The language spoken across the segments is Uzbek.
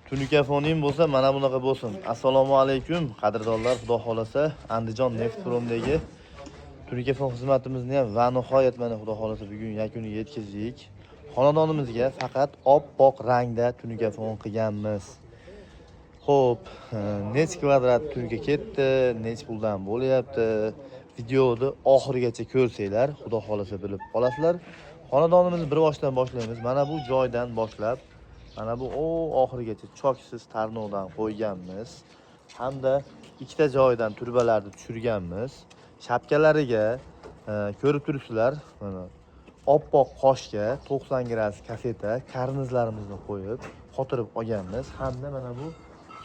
Tunikafoning bo'lsa, mana bunaqa bo'lsin. Assalomu alaykum, qadrdonlar. Xudo xolasa, Andijon Neftpromdagi tunikafon xizmatimizni ham va nihoyat mana xudo xolasa bugun yakuniga yetkazdik. Xonadonimizga faqat oppoq rangda tunikafon qilganmiz. Xo'p, necha kvadrat tunika ketdi, necha puldan bo'lyapti? Videoni oxirigacha ko'rsanglar, xudo xolasa bilib qolasizlar. Xonadonimizni bir boshdan boshlaymiz. Mana bu joydan boshlab, mana bu oxirigacha choksiz tarnovdan qo'yganmiz. Hamda ikkita joydan turbalarni tushirganmiz. Shapkalariga ko'rib turibsizlar, mana oppoq qoshga 90 gradus kaseta karnizlarimizni qo'yib qotirib olganmiz. Hamda mana bu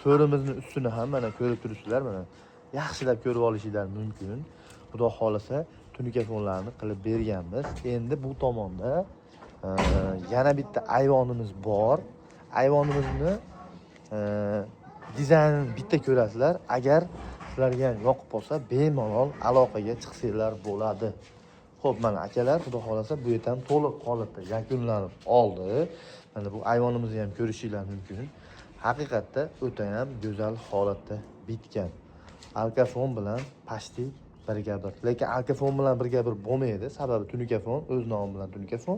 so'rimizning ustini ham mana ko'rib turibsizlar, mana yaxshilab ko'rib olishinglar mumkin. Xudo xolasa tunikafonlarni qilib berganmiz. Endi bu tomonda yana bitta ayvonimiz bor. Ayvonimizni dizaynini bitta ko'rasizlar. Agar sizlarga ham yoqib qolsa, bemalol aloqaga chiqsanglar bo'ladi. Xo'p, mana akalar, xudo xolasa bu yerdan to'liq holatda yakunlanib oldi. Mana bu ayvonimizni ham ko'rishinglar mumkin. Haqiqatda o'ta ham go'zal holatda bitgan. Alkafon bilan pashti birga bir. Lekin alkafon bilan birga bir bo'lmaydi. Sababi tunikafon o'z nomi bilan tunikafon.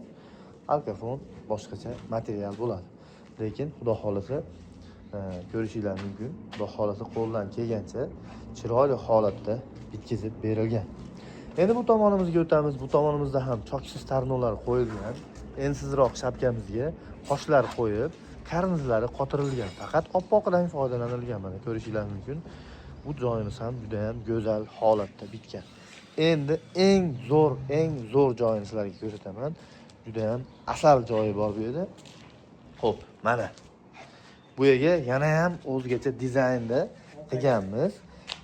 Alkafon boshqacha material bo'ladi. Lekin xudo xolasa ko'rishinglar mumkin. Xudo xolasa qo'ldan kelgancha chiroyli holatda bitkazib berilgan. Endi bu tomonimizga o'tamiz. Bu tomonimizda ham choksiz tarnovlar qo'yilgan. Ensizroq shapkamizga qoshlar qo'yib, karnizlari qotirilgan. Faqat oppoq rang foydalanilgan. Mana ko'rishinglar mumkin. Bu joyimiz ham juda ham go'zal holatda bitgan. Endi eng zo'r joyini sizlarga ko'rsataman. Juda ham asal joyi bor bu yerda. Xo'p, mana bu yerga yana ham o'zgacha dizaynda qilganmiz.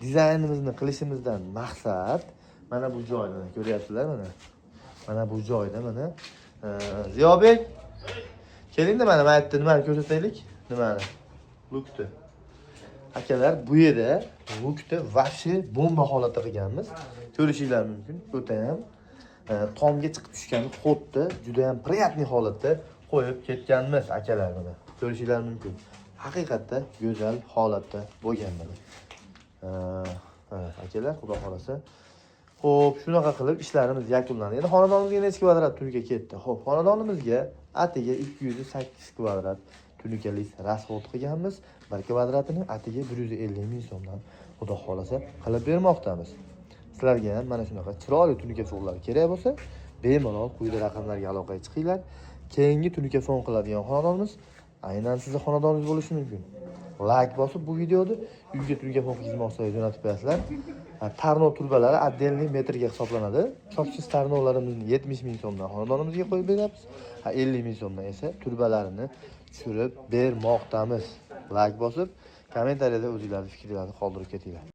Dizaynimizni qilishimizdan maqsad mana bu joyni ko'ryapsizlar, mana. Mana bu joyda mana Ziyobek, keling-da mana maytni nimani ko'rsataylik? Nimani? Lukni. Akalar, bu yerda lukni vaqti bomba holatda qilganmiz. Ko'rishinglar mumkin. O'ta ham tomga chiqib tushgan xuddi juda ham приятный holatda qo'yib ketganmiz akalar mana. Ko'rishinglar mumkin. Haqiqatda go'zal holatda bo'lgan mana. Akalar, xudo xolasa. Xo'p, shunaqa qilib ishlarimiz yakunlandi. Endi xonadonimizga necha kvadrat tunika ketdi? Xo'p, xonadonimizga atiga 208 kvadrat tunikalik rasxod qilganmiz. 1 kvadratini atiga 150 ming so'mdan xudo xolasa qilib bermoqdamiz. Sizlarga ham mana shunaqa chiroyli tunikafonlar kerak bo'lsa, bemalol quyida raqamlarga aloqaga chiqinglar. Keyingi tunikafon qiladigan xonadonimiz aynan sizning xonadoningiz bo'lishi mumkin. Like bosib bu videoni uyga tunikafon qilmoqchilar jo'natib qo'yasizlar. Tarnov turbalari отдельный metrga hisoblanadi. Choksiz tarnovlarimizni 70 ming so'mdan xonadonimizga qo'yib beramiz. 50 ming so'mdan esa turbalarini tushirib bermoqdamiz. Like bosib, kommentariyada o'zingizlarning fikrlaringizni qoldirib ketinglar.